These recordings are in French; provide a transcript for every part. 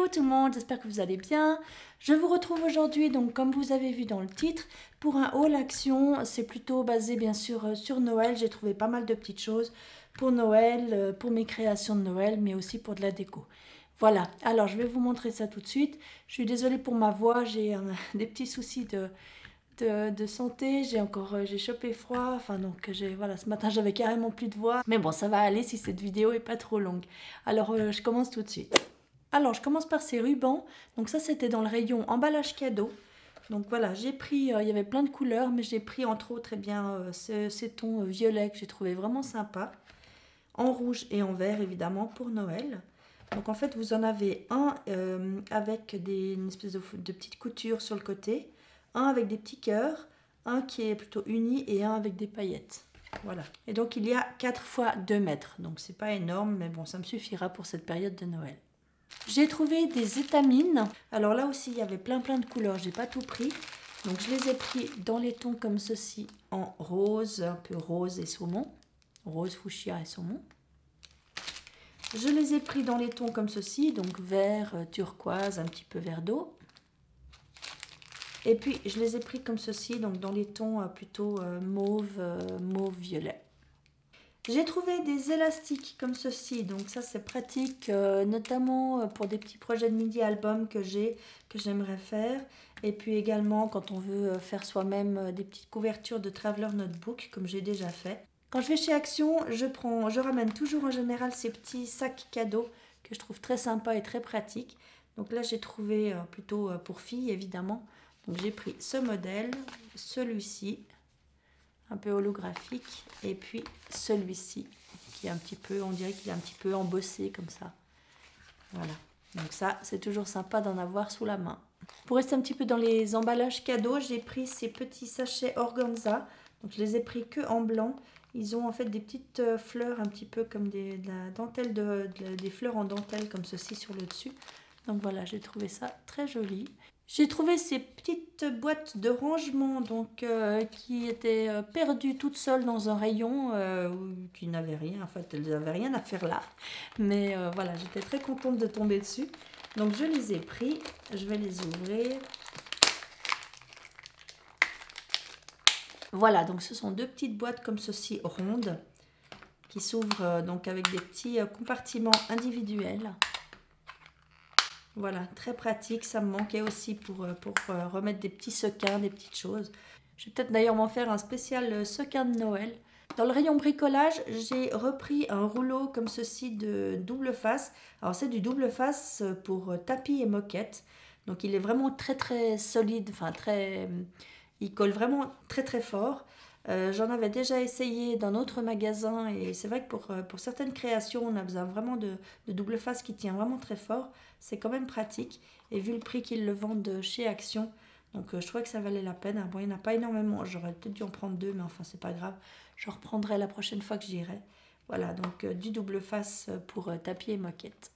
tout le monde, j'espère que vous allez bien. Je vous retrouve aujourd'hui, donc comme vous avez vu dans le titre, pour un haul action. C'est plutôt basé bien sûr sur Noël. J'ai trouvé pas mal de petites choses pour Noël, pour mes créations de Noël, mais aussi pour de la déco. Voilà, alors je vais vous montrer ça tout de suite. Je suis désolée pour ma voix, j'ai des petits soucis de santé, j'ai chopé froid, enfin donc voilà, ce matin j'avais carrément plus de voix, mais bon ça va aller si cette vidéo est pas trop longue. Alors je commence tout de suite. Alors je commence par ces rubans, donc ça c'était dans le rayon emballage cadeau. Donc voilà, j'ai pris, il y avait plein de couleurs, mais j'ai pris entre autres ces tons violets que j'ai trouvé vraiment sympa, en rouge et en vert évidemment pour Noël. Donc en fait vous en avez un avec une espèce de petite couture sur le côté, un avec des petits cœurs, un qui est plutôt uni et un avec des paillettes. Voilà. Et donc il y a 4 fois 2 mètres, donc c'est pas énorme, mais bon ça me suffira pour cette période de Noël. J'ai trouvé des étamines. Alors là aussi il y avait plein de couleurs, j'ai pas tout pris. Donc je les ai pris dans les tons comme ceci, en rose, un peu rose et saumon, rose, fuchsia et saumon. Je les ai pris dans les tons comme ceci, donc vert, turquoise, un petit peu vert d'eau. Et puis je les ai pris comme ceci, donc dans les tons plutôt mauve, violet. J'ai trouvé des élastiques comme ceci, donc ça c'est pratique, notamment pour des petits projets de mini album que j'aimerais faire. Et puis également quand on veut faire soi-même des petites couvertures de Traveler Notebook, comme j'ai déjà fait. Quand je vais chez Action, je ramène toujours en général ces petits sacs cadeaux que je trouve très sympas et très pratiques. Donc là j'ai trouvé plutôt pour filles évidemment. Donc j'ai pris ce modèle, celui-ci, un peu holographique, et puis celui-ci qui est un petit peu, on dirait qu'il est un petit peu embossé comme ça. Voilà, donc ça c'est toujours sympa d'en avoir sous la main. Pour rester un petit peu dans les emballages cadeaux, j'ai pris ces petits sachets organza. Donc je les ai pris que en blanc. Ils ont en fait des petites fleurs un petit peu comme de la dentelle, des fleurs en dentelle comme ceci sur le dessus. Donc voilà, j'ai trouvé ça très joli. J'ai trouvé ces petites boîtes de rangement donc, qui étaient perdues toutes seules dans un rayon qui n'avaient rien. En fait, elles n'avaient rien à faire là. Mais voilà, j'étais très contente de tomber dessus. Donc je les ai pris. Je vais les ouvrir. Voilà, donc ce sont deux petites boîtes comme ceci rondes qui s'ouvrent donc avec des petits compartiments individuels. Voilà, très pratique, ça me manquait aussi pour remettre des petits sequins, des petites choses. Je vais peut-être d'ailleurs m'en faire un spécial sequin de Noël. Dans le rayon bricolage, j'ai repris un rouleau comme ceci de double face. Alors c'est du double face pour tapis et moquette. Donc il est vraiment très solide, enfin il colle vraiment très fort. J'en avais déjà essayé dans notre magasin et c'est vrai que pour certaines créations, on a besoin vraiment de double face qui tient vraiment très fort. C'est quand même pratique et vu le prix qu'ils le vendent chez Action, donc je trouvais que ça valait la peine. Bon, il n'y en a pas énormément, j'aurais peut-être dû en prendre 2, mais enfin c'est pas grave. Je reprendrai la prochaine fois que j'irai. Voilà, donc du double face pour tapis et moquette.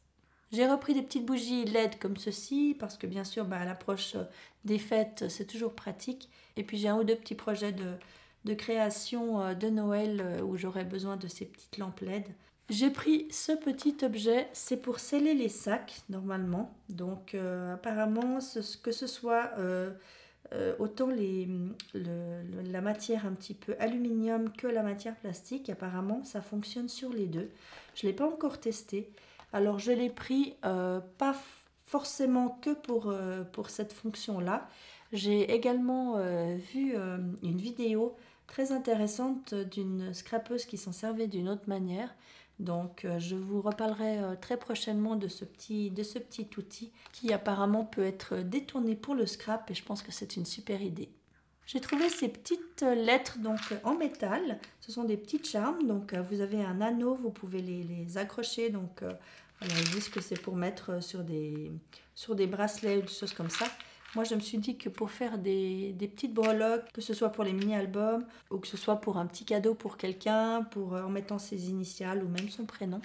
J'ai repris des petites bougies LED comme ceci, parce que bien sûr, à l'approche des fêtes, c'est toujours pratique. Et puis j'ai un ou deux petits projets de création de Noël où j'aurais besoin de ces petites lampes LED. J'ai pris ce petit objet, c'est pour sceller les sacs normalement. Donc apparemment, que ce soit autant la matière un petit peu aluminium que la matière plastique, apparemment ça fonctionne sur les deux. Je ne l'ai pas encore testé. Alors je l'ai pris pas forcément que pour cette fonction-là. J'ai également vu une vidéo très intéressante d'une scrapeuse qui s'en servait d'une autre manière. Donc je vous reparlerai très prochainement de ce petit outil qui apparemment peut être détourné pour le scrap et je pense que c'est une super idée. J'ai trouvé ces petites lettres donc en métal, ce sont des petits charmes, donc vous avez un anneau, vous pouvez les accrocher, donc voilà, ils disent que c'est pour mettre sur des bracelets ou des choses comme ça. Moi je me suis dit que pour faire des petites breloques, que ce soit pour les mini-albums ou que ce soit pour un petit cadeau pour quelqu'un, en mettant ses initiales ou même son prénom,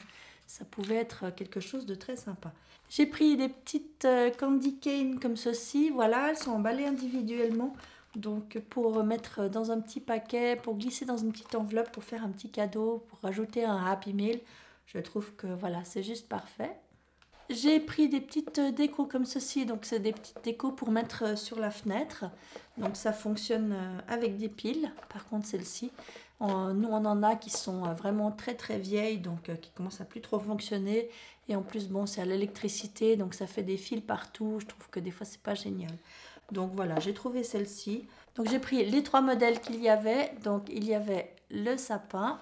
ça pouvait être quelque chose de très sympa. J'ai pris des petites candy cane comme ceci, voilà, elles sont emballées individuellement. Donc pour mettre dans un petit paquet, pour glisser dans une petite enveloppe, pour faire un petit cadeau, pour rajouter un Happy Meal, je trouve que voilà, c'est juste parfait. J'ai pris des petites décos comme ceci, donc c'est des petites décos pour mettre sur la fenêtre. Donc ça fonctionne avec des piles, par contre celle-ci, nous on en a qui sont vraiment très très vieilles, donc qui commencent à plus trop fonctionner. Et en plus bon c'est à l'électricité, donc ça fait des fils partout, je trouve que des fois c'est pas génial. Donc voilà, j'ai trouvé celle-ci. Donc j'ai pris les 3 modèles qu'il y avait, donc il y avait le sapin,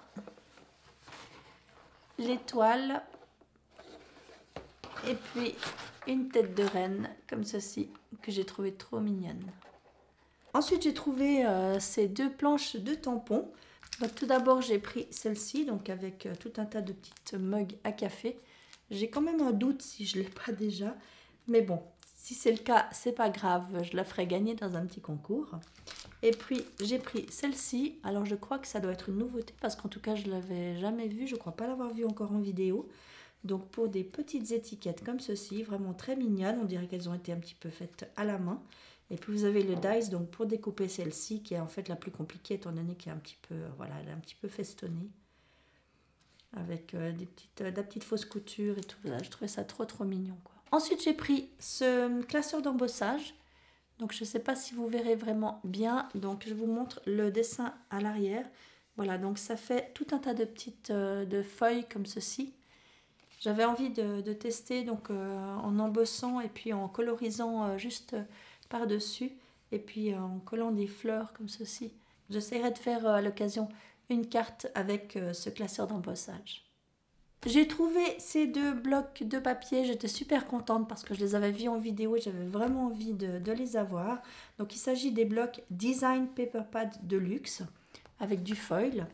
l'étoile, et puis une tête de reine comme ceci que j'ai trouvé trop mignonne. Ensuite j'ai trouvé ces 2 planches de tampons. Donc tout d'abord j'ai pris celle-ci, donc avec tout un tas de petites mugs à café. J'ai quand même un doute si je ne l'ai pas déjà, mais bon, si c'est le cas, c'est pas grave, je la ferai gagner dans un petit concours. Et puis j'ai pris celle-ci, alors je crois que ça doit être une nouveauté parce qu'en tout cas je l'avais jamais vue, je crois pas l'avoir vue encore en vidéo. Donc pour des petites étiquettes comme ceci, vraiment très mignonnes, on dirait qu'elles ont été un petit peu faites à la main. Et puis vous avez le dice donc pour découper celle-ci qui est en fait la plus compliquée étant donné qu'elle est un petit peu, voilà, elle est un petit peu festonnée. Avec de la petite fausse couture et tout, voilà, je trouvais ça trop mignon quoi. Ensuite j'ai pris ce classeur d'embossage. Donc je ne sais pas si vous verrez vraiment bien, donc je vous montre le dessin à l'arrière. Voilà, donc ça fait tout un tas de petites de feuilles comme ceci. J'avais envie de tester donc en embossant et puis en colorisant juste par-dessus et puis en collant des fleurs comme ceci. J'essaierai de faire à l'occasion une carte avec ce classeur d'embossage. J'ai trouvé ces 2 blocs de papier, j'étais super contente parce que je les avais vus en vidéo et j'avais vraiment envie de les avoir. Donc il s'agit des blocs Design Paper Pad de luxe avec du foil.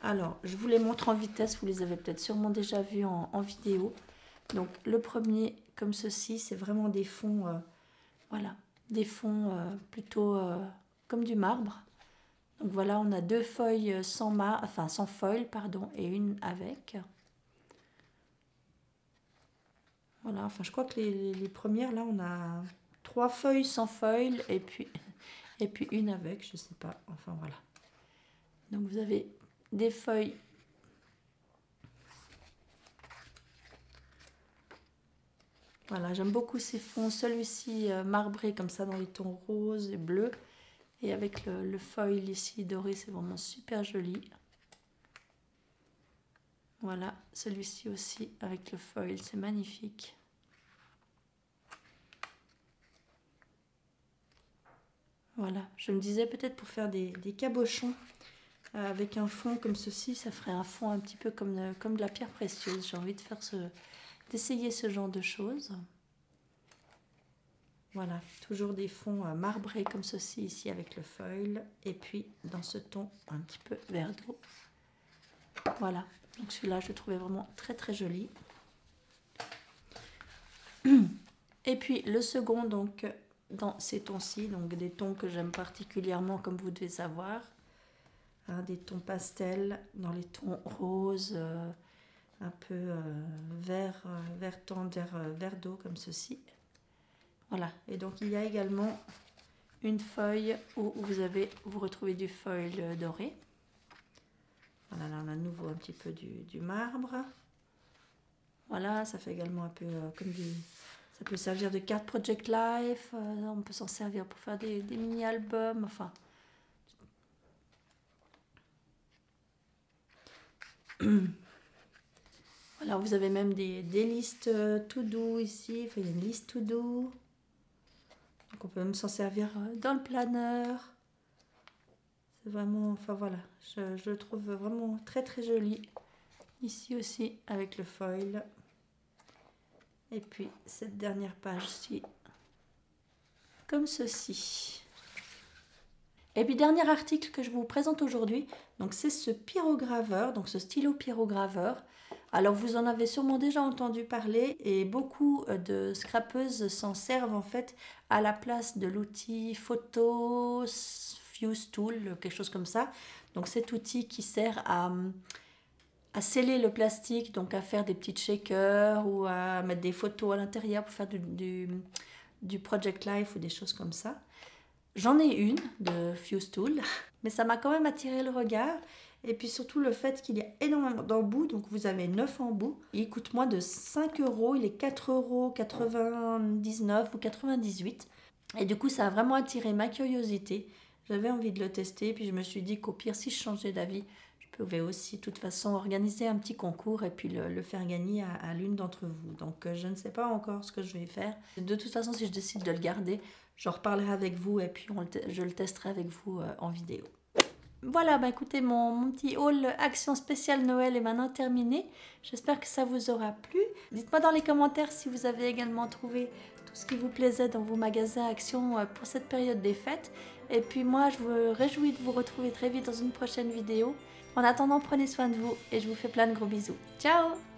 Alors je vous les montre en vitesse, vous les avez peut-être sûrement déjà vus en vidéo. Donc le premier comme ceci, c'est vraiment des fonds, voilà, des fonds plutôt comme du marbre. Donc voilà, on a 2 feuilles sans foil pardon, et une avec. Voilà, enfin je crois que les premières, là, on a 3 feuilles sans foil et puis une avec, je sais pas, enfin voilà. Donc vous avez des feuilles. Voilà, j'aime beaucoup ces fonds, celui-ci marbré comme ça dans les tons roses et bleus. Et avec le foil ici doré, c'est vraiment super joli. Voilà, celui-ci aussi avec le foil, c'est magnifique. Voilà, je me disais peut-être pour faire des cabochons avec un fond comme ceci, ça ferait un fond un petit peu comme de la pierre précieuse. J'ai envie de faire d'essayer ce genre de choses. Voilà, toujours des fonds marbrés comme ceci ici avec le foil. Et puis dans ce ton un petit peu vert d'eau. Voilà, donc celui-là je le trouvais vraiment très joli. Et puis le second donc dans ces tons-ci, donc des tons que j'aime particulièrement comme vous devez savoir. Hein, des tons pastels dans les tons roses, un peu vert tendre, vert d'eau comme ceci. Voilà, et donc il y a également une feuille où vous retrouvez du foil doré. Voilà, là on a à nouveau un petit peu du marbre. Voilà, ça fait également un peu comme du... Ça peut servir de carte Project Life, on peut s'en servir pour faire des mini-albums, enfin... Voilà, vous avez même des listes to-do ici, enfin, il y a une liste to-do. Donc on peut même s'en servir dans le planeur. C'est vraiment, enfin voilà, je le trouve vraiment très joli. Ici aussi avec le foil. Et puis cette dernière page-ci, comme ceci. Et puis dernier article que je vous présente aujourd'hui, donc c'est ce pyrograveur, donc ce stylo pyrograveur. Alors vous en avez sûrement déjà entendu parler et beaucoup de scrapeuses s'en servent en fait à la place de l'outil photo fuse tool, quelque chose comme ça. Donc cet outil qui sert à sceller le plastique, donc à faire des petites shakers ou à mettre des photos à l'intérieur pour faire du Project Life ou des choses comme ça. J'en ai une de Fuse Tool. mais ça m'a quand même attiré le regard. Et puis surtout le fait qu'il y a énormément d'embouts, donc vous avez 9 embouts. Il coûte moins de 5 euros, il est 4,99 € ou 98. Et du coup ça a vraiment attiré ma curiosité. J'avais envie de le tester, puis je me suis dit qu'au pire si je changeais d'avis, je pouvais aussi de toute façon organiser un petit concours et puis le faire gagner à l'une d'entre vous. Donc je ne sais pas encore ce que je vais faire. De toute façon si je décide de le garder, j'en reparlerai avec vous et puis je le testerai avec vous en vidéo. Voilà, bah écoutez, mon petit haul action spéciale Noël est maintenant terminé. J'espère que ça vous aura plu. Dites-moi dans les commentaires si vous avez également trouvé tout ce qui vous plaisait dans vos magasins Action pour cette période des fêtes. Et puis moi, je me réjouis de vous retrouver très vite dans une prochaine vidéo. En attendant, prenez soin de vous et je vous fais plein de gros bisous. Ciao!